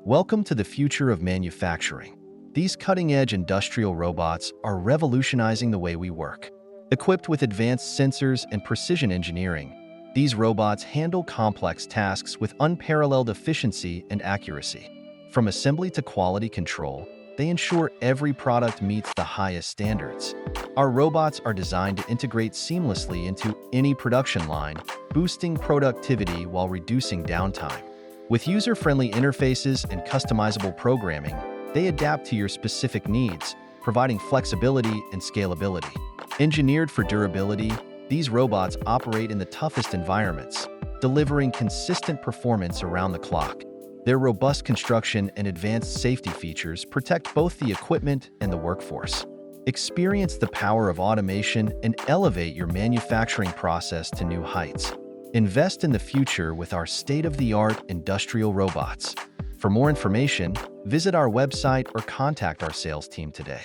Welcome to the future of manufacturing. These cutting-edge industrial robots are revolutionizing the way we work. Equipped with advanced sensors and precision engineering, these robots handle complex tasks with unparalleled efficiency and accuracy. From assembly to quality control, they ensure every product meets the highest standards. Our robots are designed to integrate seamlessly into any production line, boosting productivity while reducing downtime. With user-friendly interfaces and customizable programming, they adapt to your specific needs, providing flexibility and scalability. Engineered for durability, these robots operate in the toughest environments, delivering consistent performance around the clock. Their robust construction and advanced safety features protect both the equipment and the workforce. Experience the power of automation and elevate your manufacturing process to new heights. Invest in the future with our state-of-the-art industrial robots. For more information, visit our website or contact our sales team today.